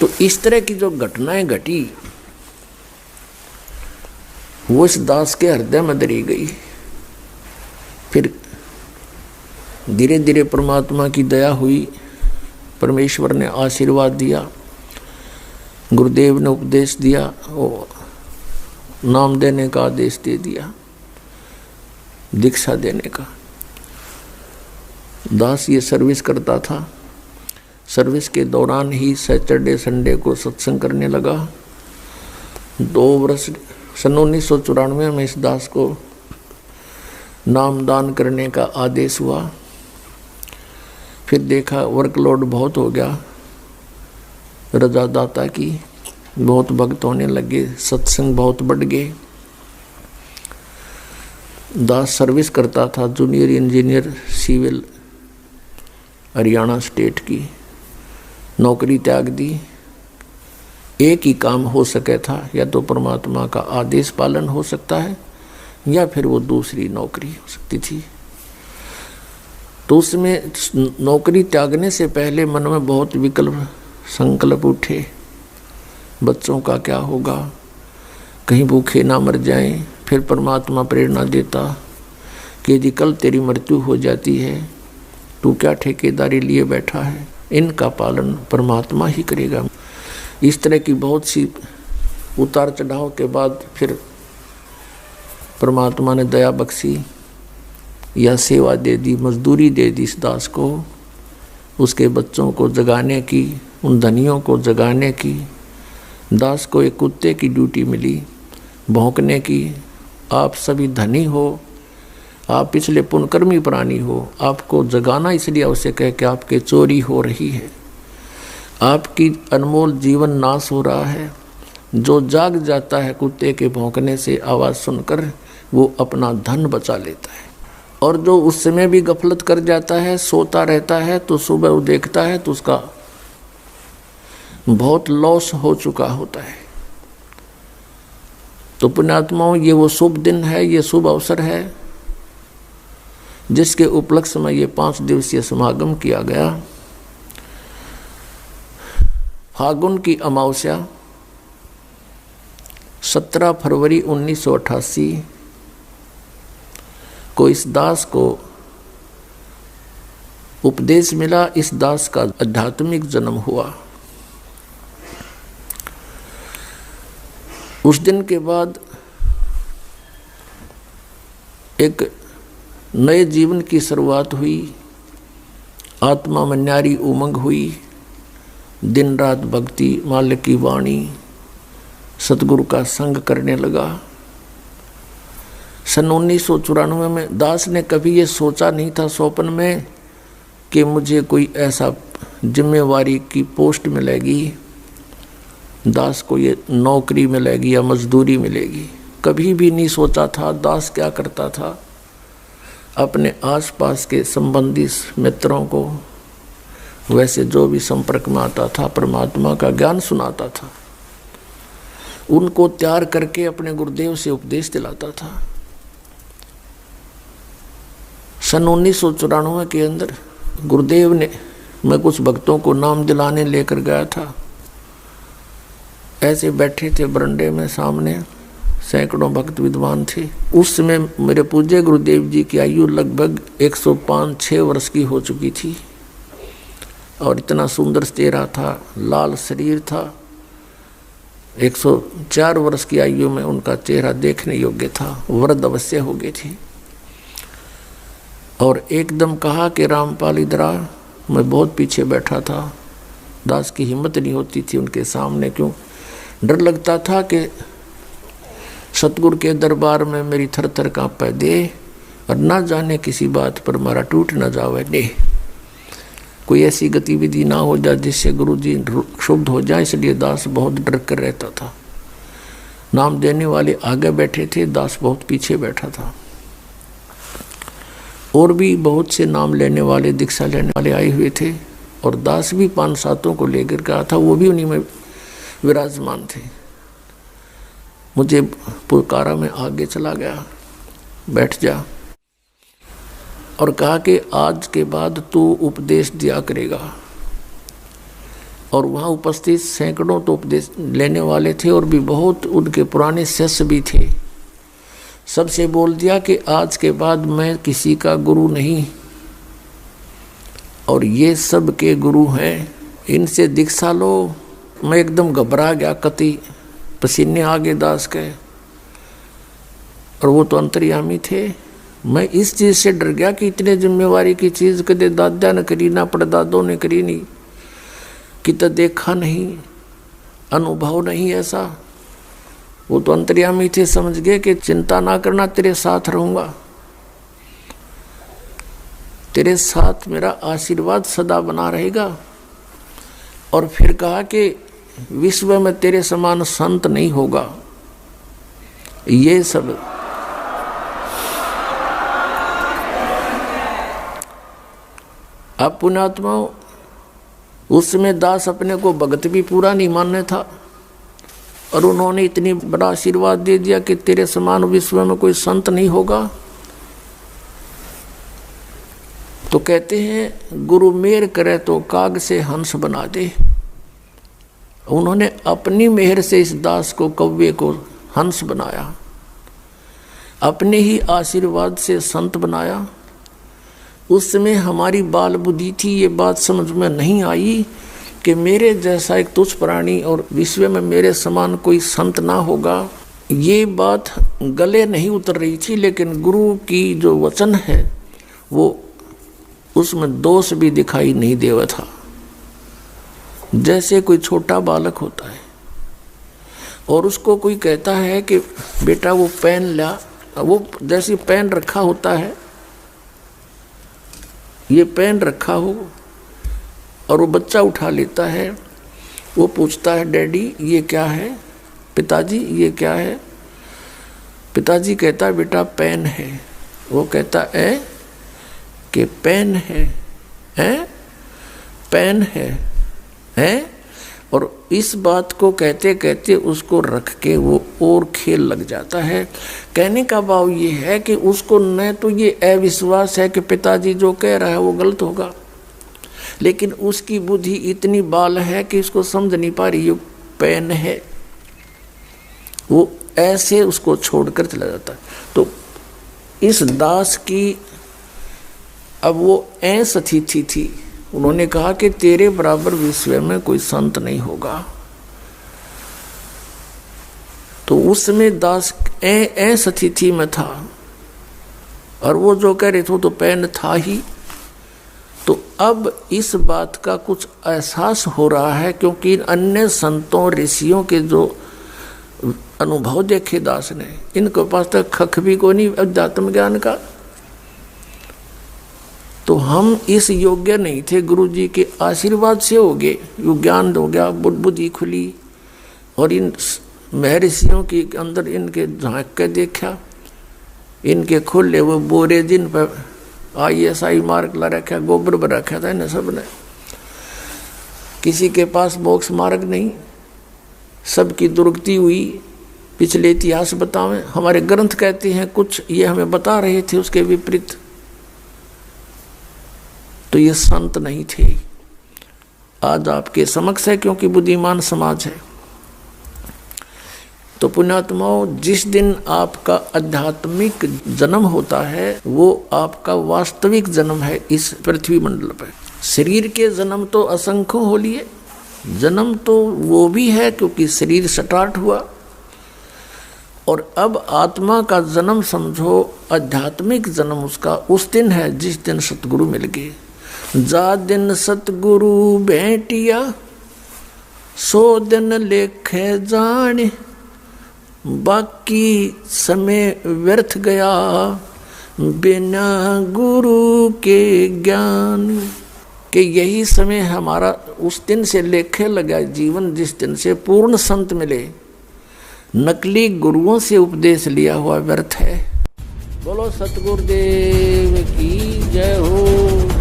तो इस तरह की जो घटनाएं घटी वो इस दास के हृदय में दरी गई। फिर धीरे धीरे परमात्मा की दया हुई, परमेश्वर ने आशीर्वाद दिया, गुरुदेव ने उपदेश दिया, वो नाम देने का आदेश दे दिया, दीक्षा देने का। दास ये सर्विस करता था। सर्विस के दौरान ही सैटरडे संडे को सत्संग करने लगा। 2 वर्ष सन 1994 में इस दास को नामदान करने का आदेश हुआ। फिर देखा वर्कलोड बहुत हो गया, रजादाता की बहुत भक्त होने लगे, सत्संग बहुत बढ़ गए। दास सर्विस करता था, junior engineer civil Haryana state की, नौकरी त्याग दी। एक ही काम हो सके था, या तो परमात्मा का आदेश पालन हो सकता है या फिर वो दूसरी नौकरी हो सकती थी। तो उसमें नौकरी त्यागने से पहले मन में बहुत विकल्प संकल्प उठे। बच्चों का क्या होगा, कहीं भूखे ना मर जाएं। फिर परमात्मा प्रेरणा देता कि यदि कल तेरी मृत्यु हो जाती है, तू क्या ठेकेदारी लिए बैठा है, इनका पालन परमात्मा ही करेगा। इस तरह की बहुत सी उतार चढ़ाव के बाद फिर परमात्मा ने दया बख्शी, या सेवा दे दी, मजदूरी दे दी इस दास को, उसके बच्चों को जगाने की, उन धनियों को जगाने की। दास को एक कुत्ते की ड्यूटी मिली, भौंकने की। आप सभी धनी हो, आप पिछले पुण्यकर्मी प्राणी हो, आपको जगाना इसलिए आवश्यक है कि आपके चोरी हो रही है, आपकी अनमोल जीवन नाश हो रहा है। जो जाग जाता है कुत्ते के भौंकने से आवाज़ सुनकर, वो अपना धन बचा लेता है। और जो उस समय भी गफलत कर जाता है, सोता रहता है, तो सुबह वो देखता है तो उसका बहुत लॉस हो चुका होता है। तो पुण्यात्माओं, ये वो शुभ दिन है, ये शुभ अवसर है जिसके उपलक्ष्य में ये 5 दिवसीय समागम किया गया। फागुन की अमावस्या 17 फरवरी 1988 को इस दास को उपदेश मिला। इस दास का आध्यात्मिक जन्म हुआ। उस दिन के बाद एक नए जीवन की शुरुआत हुई। आत्मा में न्यारी उमंग हुई। दिन रात भक्ति, मालिक की वाणी, सतगुरु का संग करने लगा। सन 1994 में दास ने कभी ये सोचा नहीं था स्वप्न में कि मुझे कोई ऐसा जिम्मेवारी की पोस्ट मिलेगी, दास को ये नौकरी मिलेगी या मजदूरी मिलेगी। कभी भी नहीं सोचा था। दास क्या करता था, अपने आसपास के संबंधी मित्रों को, वैसे जो भी संपर्क में आता था, परमात्मा का ज्ञान सुनाता था, उनको तैयार करके अपने गुरुदेव से उपदेश दिलाता था। सन 1994 के अंदर गुरुदेव ने, मैं कुछ भक्तों को नाम दिलाने लेकर गया था। ऐसे बैठे थे बरंडे में, सामने सैकड़ों भक्त विद्वान थे। उस समय मेरे पूज्य गुरुदेव जी की आयु लगभग 105-6 वर्ष की हो चुकी थी और इतना सुंदर चेहरा था, लाल शरीर था। 104 वर्ष की आयु में उनका चेहरा देखने योग्य था, वृद्ध अवश्य हो गई थी। और एकदम कहा कि रामपाल इधर आ। मैं बहुत पीछे बैठा था। दास की हिम्मत नहीं होती थी उनके सामने, क्यों डर लगता था कि सतगुरु के दरबार में मेरी थर थर कांपे दे, और ना जाने किसी बात पर मारा टूट न जावे दे, कोई ऐसी गतिविधि ना हो जाए जिससे गुरु जी क्षुब्ध हो जाए। इसलिए दास बहुत डर कर रहता था। नाम देने वाले आगे बैठे थे, दास बहुत पीछे बैठा था। और भी बहुत से नाम लेने वाले, दीक्षा लेने वाले आए हुए थे, और दास भी 5-7 को लेकर के आया था, वो भी उन्हीं में विराजमान थे। मुझे पुकारा में आगे चला गया, बैठ जा, और कहा कि आज के बाद तू उपदेश दिया करेगा। और वहाँ उपस्थित सैकड़ों तो उपदेश लेने वाले थे और भी बहुत उनके पुराने शिष्य भी थे। सबसे बोल दिया कि आज के बाद मैं किसी का गुरु नहीं, और ये सब के गुरु हैं, इनसे दीक्षा लो। मैं एकदम घबरा गया, कति पसीने आ गए दास के, और वो तो अंतर्यामी थे। मैं इस चीज़ से डर गया कि इतने जिम्मेवारी की चीज़ कदे दादा ने करी ना परदादों ने करी नहीं, कि तो देखा नहीं, अनुभव नहीं ऐसा। वो तो अंतर्यामी थे, समझ गए कि चिंता ना करना, तेरे साथ रहूँगा, तेरे साथ मेरा आशीर्वाद सदा बना रहेगा। और फिर कहा कि विश्व में तेरे समान संत नहीं होगा। ये सब अब पुण्यात्माओं, उस समय दास अपने को भगत भी पूरा नहीं मानने था, और उन्होंने इतनी बड़ा आशीर्वाद दे दिया कि तेरे समान विश्व में कोई संत नहीं होगा। तो कहते हैं गुरु मेहर करे तो काग से हंस बना दे। उन्होंने अपनी मेहर से इस दास को, कव्वे को हंस बनाया, अपने ही आशीर्वाद से संत बनाया। उस समय हमारी बाल बुद्धि थी, ये बात समझ में नहीं आई कि मेरे जैसा एक तुच्छ प्राणी और विश्व में मेरे समान कोई संत ना होगा। ये बात गले नहीं उतर रही थी, लेकिन गुरु की जो वचन है वो उसमें दोष भी दिखाई नहीं देवा था। जैसे कोई छोटा बालक होता है और उसको कोई कहता है कि बेटा वो पेन ला, वो जैसे पेन रखा होता है, ये पेन रखा हो, और वो बच्चा उठा लेता है, वो पूछता है डैडी ये क्या है, पिताजी ये क्या है। पिताजी कहता है बेटा पेन है। वो कहता है कि पेन है, पेन है। और इस बात को कहते कहते उसको रख के वो और खेल लग जाता है। कहने का भाव ये है कि उसको न तो ये अविश्वास है कि पिताजी जो कह रहा है वो गलत होगा, लेकिन उसकी बुद्धि इतनी बाल है कि इसको समझ नहीं पा रही ये पेन है। वो ऐसे उसको छोड़कर चला जाता है। तो इस दास की अब वो ऐस अतिथि थी, उन्होंने कहा कि तेरे बराबर विश्व में कोई संत नहीं होगा। तो उस समय दास ऐस अतिथि में था, और वो जो कह रहे थे तो पेन था ही। तो अब इस बात का कुछ एहसास हो रहा है, क्योंकि अन्य संतों ऋषियों के जो अनुभव देखे दास ने, इनके पास तक खख भी को नहीं अध्यात्म ज्ञान का। तो हम इस योग्य नहीं थे, गुरु जी के आशीर्वाद से हो गए, ज्ञान हो गया, बुद्धि खुली, और इन महर्षियों के अंदर इनके झांक के देखा, इनके खुले वो बोरे जिन पर ISI मार्क ला रखा, गोबर पर रखा था इन्हें सब ने। किसी के पास मोक्ष मार्ग नहीं, सबकी दुर्गति हुई। पिछले इतिहास बतावें, हमारे ग्रंथ कहते हैं कुछ, ये हमें बता रहे थे उसके विपरीत। तो ये संत नहीं थे। आज आपके समक्ष है, क्योंकि बुद्धिमान समाज है। तो पुण्यात्माओं, जिस दिन आपका आध्यात्मिक जन्म होता है वो आपका वास्तविक जन्म है इस पृथ्वी मंडल पर। शरीर के जन्म तो असंख्य हो लिए, जन्म तो वो भी है क्योंकि शरीर स्टार्ट हुआ, और अब आत्मा का जन्म समझो, आध्यात्मिक जन्म उसका उस दिन है जिस दिन सतगुरु मिल गए। जा दिन सतगुरु भेंटिया, सो दिन लेखे जाने, बाकी समय व्यर्थ गया बिना गुरु के ज्ञान। कि यही समय हमारा उस दिन से लेखे लगा जीवन, जिस दिन से पूर्ण संत मिले। नकली गुरुओं से उपदेश लिया हुआ व्यर्थ है। बोलो सतगुरुदेव की जय हो।